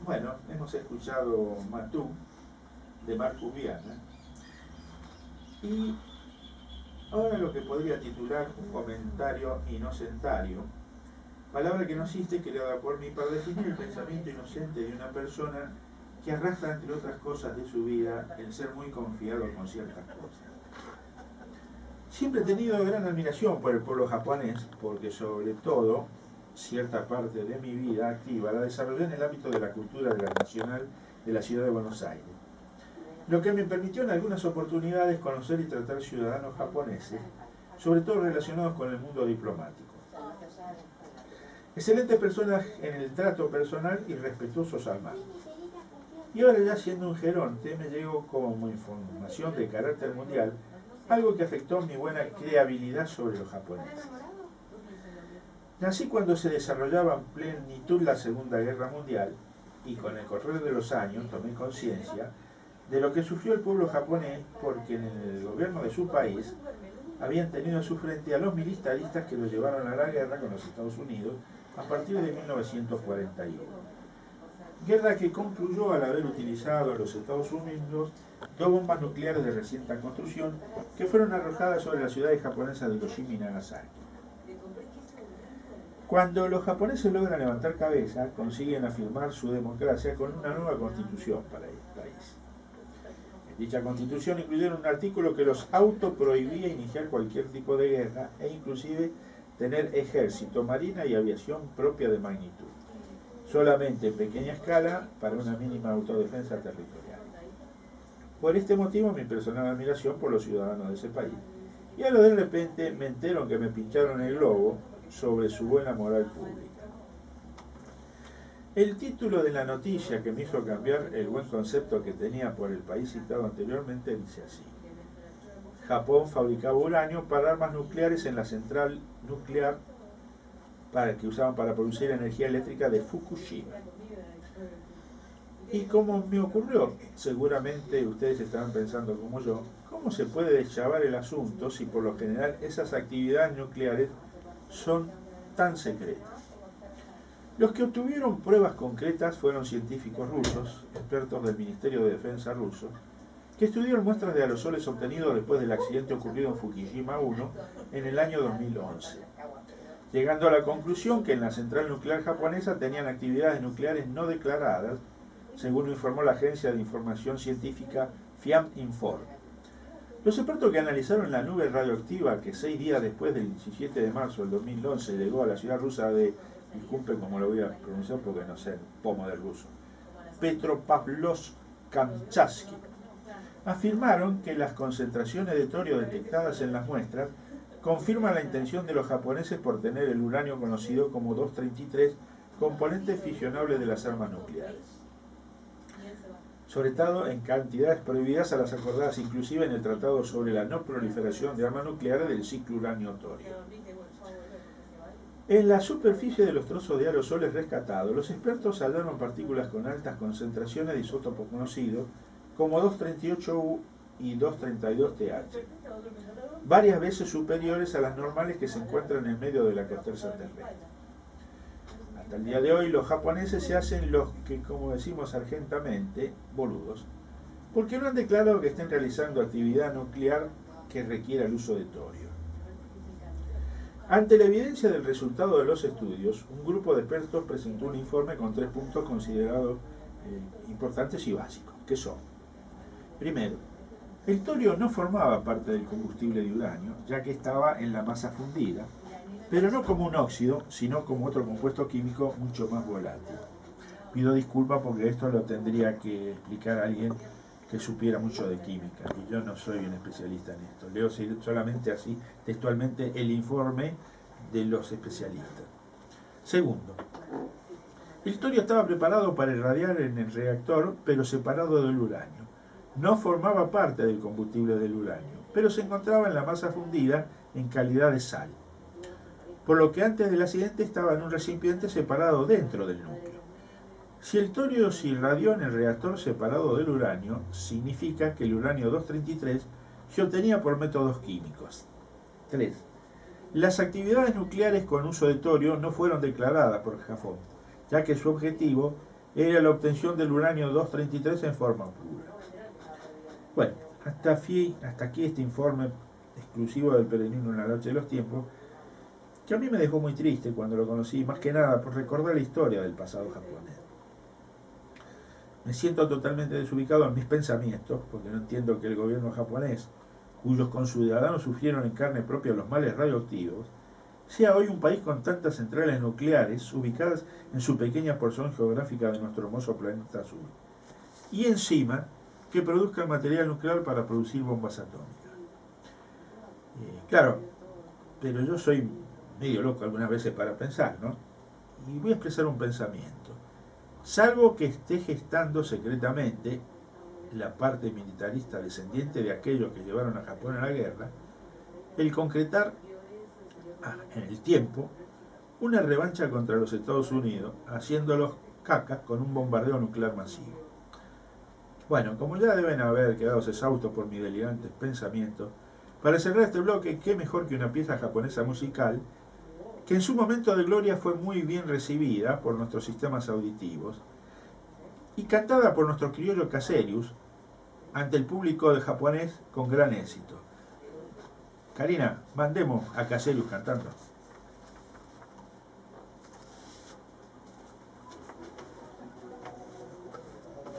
Bueno, hemos escuchado Matú de Marcus Viana y ahora lo que podría titular un comentario inocentario, palabra que no existe, creada por mí para definir el pensamiento inocente de una persona que arrastra, entre otras cosas de su vida, el ser muy confiado con ciertas cosas. Siempre he tenido gran admiración por el pueblo japonés, porque sobre todo cierta parte de mi vida activa la desarrollé en el ámbito de la cultura de la nacional de la ciudad de Buenos Aires, lo que me permitió en algunas oportunidades conocer y tratar ciudadanos japoneses, sobre todo relacionados con el mundo diplomático. Excelentes personas en el trato personal y respetuosos al mar. Y ahora, ya siendo un geronte, me llegó como información de carácter mundial algo que afectó mi buena creabilidad sobre los japoneses. Nací cuando se desarrollaba en plenitud la Segunda Guerra Mundial y con el correr de los años tomé conciencia de lo que sufrió el pueblo japonés, porque en el gobierno de su país habían tenido a su frente a los militaristas que lo llevaron a la guerra con los Estados Unidos a partir de 1941. Guerra que concluyó al haber utilizado los Estados Unidos dos bombas nucleares de reciente construcción que fueron arrojadas sobre las ciudades japonesas de Hiroshima y Nagasaki. Cuando los japoneses logran levantar cabeza, consiguen afirmar su democracia con una nueva constitución para el país. En dicha constitución incluyeron un artículo que los autoprohibía iniciar cualquier tipo de guerra e inclusive tener ejército, marina y aviación propia de magnitud, solamente en pequeña escala para una mínima autodefensa territorial. Por este motivo mi personal admiración por los ciudadanos de ese país. Y ahora de repente me entero que me pincharon el globo sobre su buena moral pública. El título de la noticia que me hizo cambiar el buen concepto que tenía por el país citado anteriormente dice así: Japón fabricaba uranio para armas nucleares en la central nuclear que usaban para producir energía eléctrica de Fukushima. Y como me ocurrió, seguramente ustedes estarán pensando como yo, ¿cómo se puede deschavar el asunto si por lo general esas actividades nucleares son tan secretas? Los que obtuvieron pruebas concretas fueron científicos rusos, expertos del Ministerio de Defensa ruso, que estudiaron muestras de aerosoles obtenidos después del accidente ocurrido en Fukushima 1 en el año 2011, llegando a la conclusión que en la central nuclear japonesa tenían actividades nucleares no declaradas, según informó la agencia de información científica FIAM-Inform. Los expertos que analizaron la nube radioactiva que 6 días después del 17 de marzo del 2011 llegó a la ciudad rusa de, disculpen cómo lo voy a pronunciar porque no sé el pomo del ruso, Petropavlovsk-Kamchatsky, afirmaron que las concentraciones de torio detectadas en las muestras confirman la intención de los japoneses por tener el uranio conocido como 233, componente fisionable de las armas nucleares, sobre todo en cantidades prohibidas a las acordadas inclusive en el Tratado sobre la no proliferación de armas nucleares del ciclo uranio-torio. En la superficie de los trozos de aerosoles rescatados, los expertos hallaron partículas con altas concentraciones de isótopos conocidos como 238U y 232TH, varias veces superiores a las normales que se encuentran en medio de la corteza terrestre. Hasta el día de hoy los japoneses se hacen los que, como decimos argentamente, boludos, porque no han declarado que estén realizando actividad nuclear que requiera el uso de torio. Ante la evidencia del resultado de los estudios, un grupo de expertos presentó un informe con 3 puntos considerados importantes y básicos, que son: primero, el torio no formaba parte del combustible de uranio, ya que estaba en la masa fundida, pero no como un óxido, sino como otro compuesto químico mucho más volátil. Pido disculpas porque esto lo tendría que explicar alguien que supiera mucho de química, y yo no soy un especialista en esto. Leo solamente así, textualmente, el informe de los especialistas. Segundo, el torio estaba preparado para irradiar en el reactor, pero separado del uranio. No formaba parte del combustible del uranio, pero se encontraba en la masa fundida en calidad de sal, por lo que antes del accidente estaba en un recipiente separado dentro del núcleo. Si el torio se irradió en el reactor separado del uranio, significa que el uranio 233 se obtenía por métodos químicos. 3. Las actividades nucleares con uso de torio no fueron declaradas por Japón, ya que su objetivo era la obtención del uranio 233 en forma pura. Bueno, hasta aquí este informe exclusivo del peregrino en la noche de los tiempos, que a mí me dejó muy triste cuando lo conocí, más que nada por recordar la historia del pasado japonés. Me siento totalmente desubicado en mis pensamientos, porque no entiendo que el gobierno japonés, cuyos conciudadanos sufrieron en carne propia los males radioactivos, sea hoy un país con tantas centrales nucleares ubicadas en su pequeña porción geográfica de nuestro hermoso planeta azul. Y encima, que produzca material nuclear para producir bombas atómicas. Claro, pero yo soy medio loco algunas veces para pensar, ¿no? Y voy a expresar un pensamiento. Salvo que esté gestando secretamente la parte militarista descendiente de aquellos que llevaron a Japón a la guerra, el concretar en el tiempo una revancha contra los Estados Unidos, haciéndolos cacas con un bombardeo nuclear masivo. Bueno, como ya deben haber quedado exhaustos por mis delirantes pensamientos, para cerrar este bloque, qué mejor que una pieza japonesa musical que en su momento de gloria fue muy bien recibida por nuestros sistemas auditivos y cantada por nuestro criollo Caserius ante el público de japonés con gran éxito. Karina, mandemos a Caserius cantando.